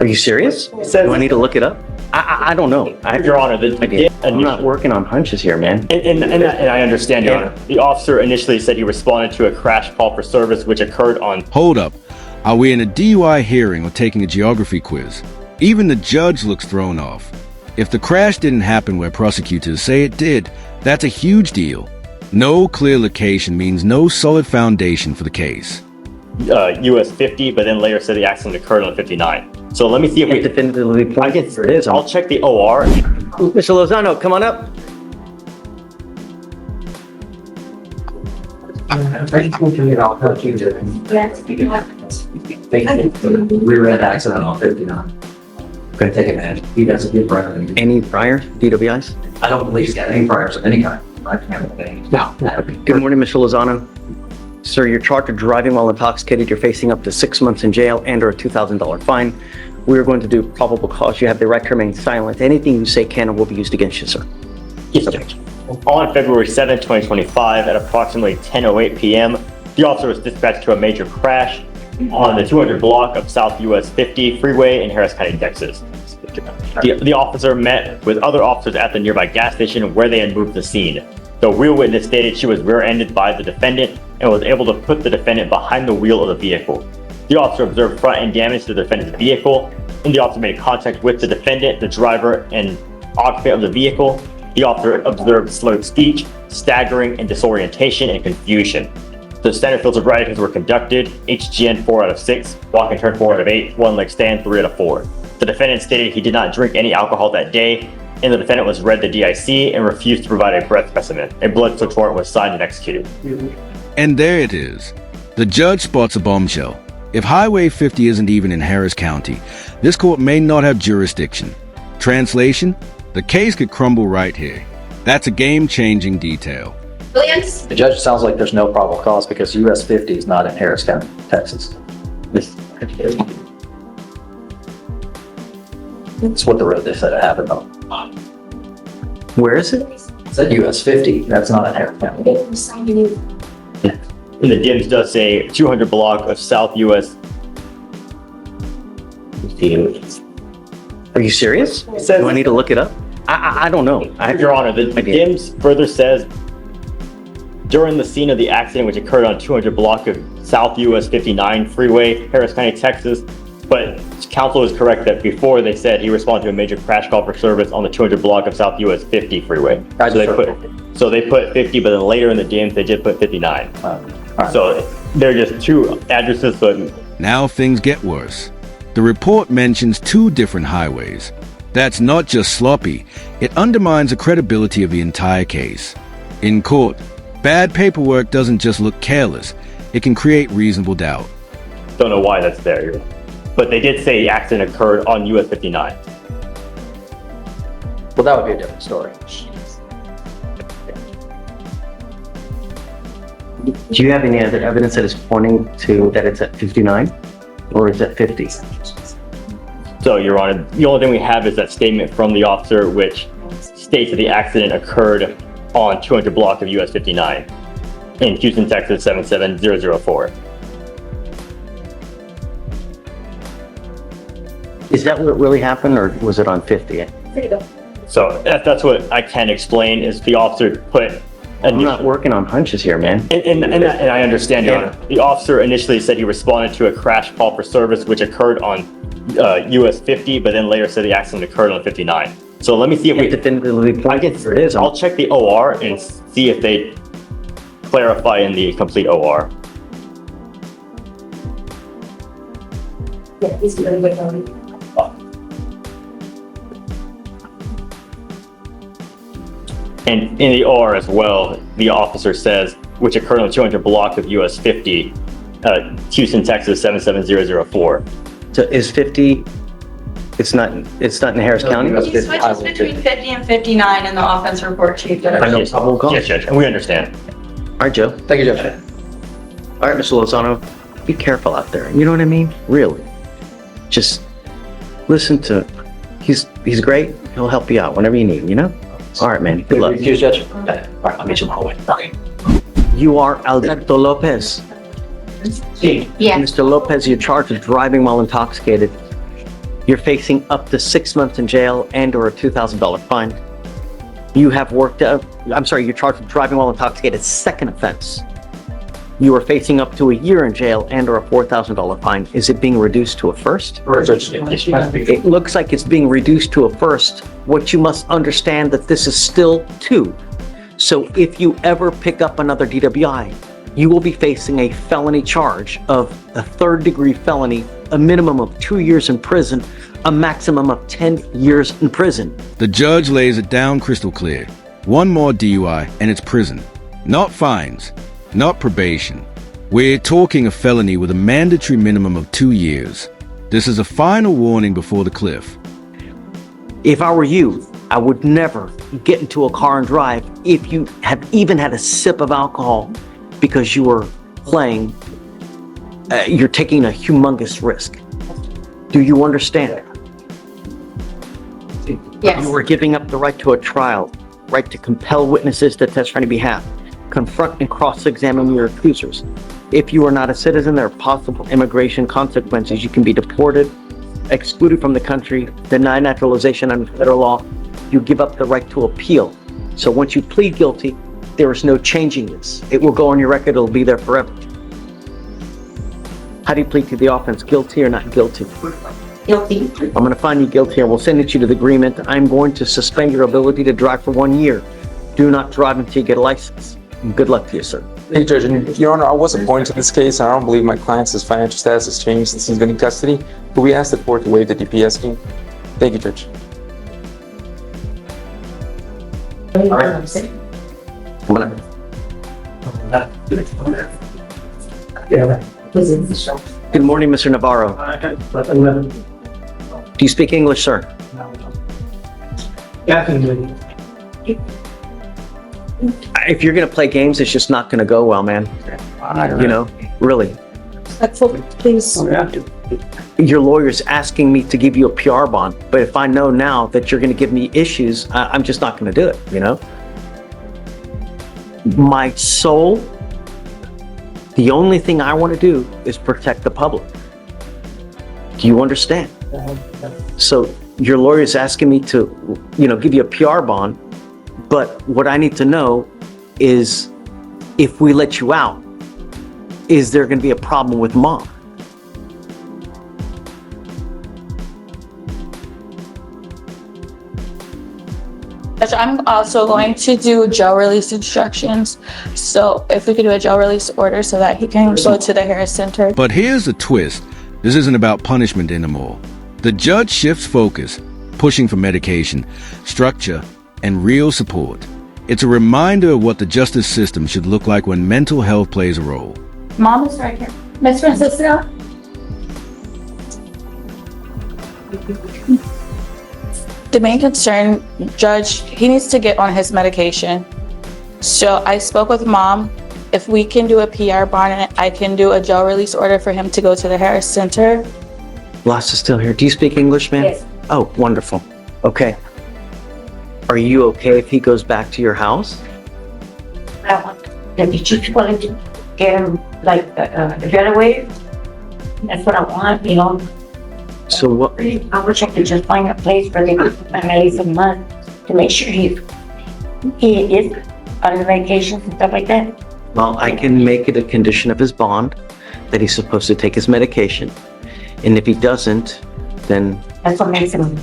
Are you serious? Do I need to look it up? I don't know. Your Honor, I'm not working on hunches here, man. And I understand, Your Honor. The officer initially said he responded to a crash call for service which occurred on... Hold up. Are we in a DUI hearing or taking a geography quiz? Even the judge looks thrown off. If the crash didn't happen where prosecutors say it did, that's a huge deal. No clear location means no solid foundation for the case. US 50, but then later said the accident occurred on 59. So let me see if we definitively point it. It is. I'll check the OR. Mr. Lozano, come on up. We were in an accident on 59. Gonna take advantage. He doesn't get prior. Any prior DWIs? I don't believe he's got any priors of any kind. No. Good morning, Mr. Lozano. Sir, you're charged with driving while intoxicated. You're facing up to 6 months in jail and or a $2,000 fine. We're going to do probable cause. You have the right to remain silent. Anything you say can or will be used against you, sir. Yes, sir. On February 7, 2025, at approximately 10:08 p.m., the officer was dispatched to a major crash on the 200 block of South US 50 freeway in Harris County, Texas. The officer met with other officers at the nearby gas station where they had moved the scene. The rear witness stated she was rear-ended by the defendant and was able to put the defendant behind the wheel of the vehicle. The officer observed front-end damage to the defendant's vehicle, and the officer made contact with the defendant, the driver, and occupant of the vehicle. The officer observed slurred speech, staggering, and disorientation and confusion. The standard field sobriety tests were conducted, HGN 4 out of 6, walk and turn 4 out of 8, one leg stand 3 out of 4. The defendant stated he did not drink any alcohol that day, and the defendant was read the DIC and refused to provide a breath specimen. A blood search warrant was signed and executed. And there it is. The judge spots a bombshell. If Highway 50 isn't even in Harris County, this court may not have jurisdiction. Translation? The case could crumble right here. That's a game-changing detail. Williams? The judge sounds like there's no probable cause because US 50 is not in Harris County, Texas. That's what the road they said it happened on. Where is it? It said US 50. That's not in Harris County. And the DIMS does say 200 block of South US. Are you serious? Do I need to look it up? I don't know. Your Honor, the DIMS further says, during the scene of the accident, which occurred on 200 block of South US 59 freeway, Harris County, Texas, but counsel is correct that before they said he responded to a major crash call for service on the 200 block of South US 50 freeway. So they put 50, but then later in the DIMS, they did put 59. Right. So they're just two addresses, but... Now things get worse. The report mentions 2 different highways. That's not just sloppy, it undermines the credibility of the entire case. In court, bad paperwork doesn't just look careless, it can create reasonable doubt. Don't know why that's there, but they did say the accident occurred on US 59. Well, that would be a different story. Do you have any other evidence that is pointing to that it's at 59 or is it 50? So, Your Honor, the only thing we have is that statement from the officer which states that the accident occurred on 200 block of US 59 in Houston, Texas 77004. Is that what really happened or was it on 50? So that's what I can explain is the officer put... I'm not working on hunches here, man. And I understand, Your Honor. The officer initially said he responded to a crash call for service which occurred on US 50, but then later said the accident occurred on 59. So let me see if we definitively point it is. I'll check the OR and see if they clarify in the complete OR. Yeah, he's really good on it. And in the OR as well, the officer says, which occurred on 200 block of US 50, Houston, Texas 77004. So is 50, it's not in Harris County? He switches between 50 and 59 in the offense report sheet. I know, probable cause. Yes, Judge, and we understand. All right, Joe. Thank you, Judge. All right, Mr. Lozano, be careful out there. You know what I mean? Really. Just listen to, he's great. He'll help you out whenever you need him, you know? All right, man. Good luck. Excuse, Judge. Okay. All right, I'll meet you in the hallway. Okay. You are Alberto Lopez. Yeah. Mr. Lopez, you're charged with driving while intoxicated. You're facing up to 6 months in jail and or a $2,000 fine. You're charged with driving while intoxicated, second offense. You are facing up to a year in jail and or a $4,000 fine. Is it being reduced to a first? It looks like it's being reduced to a first. What you must understand that this is still 2. So if you ever pick up another DWI, you will be facing a felony charge of a 3rd-degree felony, a minimum of 2 years in prison, a maximum of 10 years in prison. The judge lays it down crystal clear. One more DUI and it's prison. Not fines, not probation. We're talking a felony with a mandatory minimum of 2 years. This is a final warning before the cliff. If I were you, I would never get into a car and drive if you have even had a sip of alcohol, because you are you're taking a humongous risk. Do you understand? Yes. You are giving up the right to a trial, right to compel witnesses to testify on your behalf, confront and cross-examine your accusers. If you are not a citizen, there are possible immigration consequences. You can be deported, excluded from the country, denied naturalization under federal law. You give up the right to appeal. So once you plead guilty, there is no changing this. It will go on your record. It'll be there forever. How do you plead to the offense? Guilty or not guilty? Guilty. I'm going to find you guilty and we'll send it you to the agreement. I'm going to suspend your ability to drive for 1 year. Do not drive until you get a license. And good luck to you, sir. Hey, Judge, and Your Honor, I was appointed to this case, and I don't believe my client's financial status has changed since he's been in custody, but we asked the court to waive the DPS scheme. Thank you, Judge. All right. I'm gonna- Good morning, Mr. Navarro. Do you speak English, sir? If you're going to play games, it's just not going to go well, man. You know, really. Please. Your lawyer's asking me to give you a PR bond, but if I know now that you're going to give me issues, I'm just not going to do it, you know? My soul, the only thing I want to do is protect the public. Do you understand? So your lawyer's asking me to, give you a PR bond, but what I need to know is if we let you out, is there going to be a problem with Mom? I'm also going to do jail release instructions. So if we could do a jail release order so that he can go to the Harris Center. But here's the twist. This isn't about punishment anymore. The judge shifts focus, pushing for medication, structure, and real support. It's a reminder of what the justice system should look like when mental health plays a role. Mom is right here. Miss Francisca? The main concern, Judge, he needs to get on his medication. So I spoke with Mom. If we can do a PR bond, I can do a jail release order for him to go to the Harris Center. Lass is still here. Do you speak English, ma'am? Yes. Oh, wonderful. Okay. Are you okay if he goes back to your house? I want them to just willing to get him like a getaway. That's what I want, So what? I wish I could just find a place where they could put my money some month to make sure he is on the medications and stuff like that. Well, I can make it a condition of his bond that he's supposed to take his medication. And if he doesn't, then, That's what makes him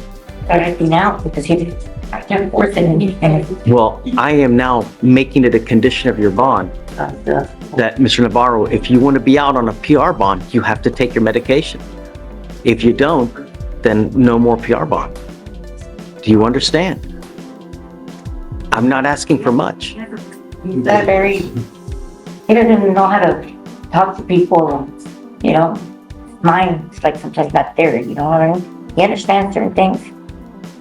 start acting out because I can't force it anything. well, I am now making it a condition of your bond that, Mr. Navarro, if you want to be out on a PR bond, you have to take your medication. If you don't, then no more PR bond. Do you understand? I'm not asking for much. He's that he doesn't even know how to talk to people, Mine's like sometimes not there, you know what I mean? He understands certain things,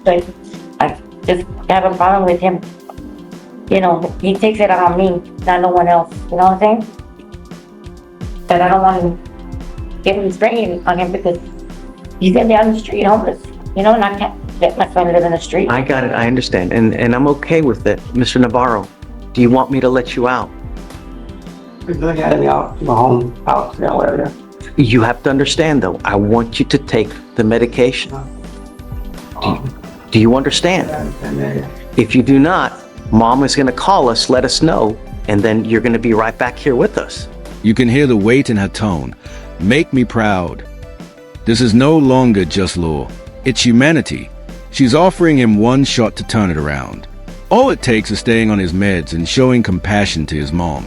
but I just have a problem with him. He takes it out on me, not no one else, you know what I'm saying? But I don't want to give him strain on him because he's in there on the street homeless, and I can't let my son live in the street. I got it. I understand. And I'm okay with it. Mr. Navarro, do you want me to let you out? They had me out to my home house, area. You have to understand, though, I want you to take the medication. Do you understand? If you do not, Mom is gonna call us, let us know, and then you're gonna be right back here with us. You can hear the weight in her tone. Make me proud. This is no longer just law. It's humanity. She's offering him one shot to turn it around. All it takes is staying on his meds and showing compassion to his mom.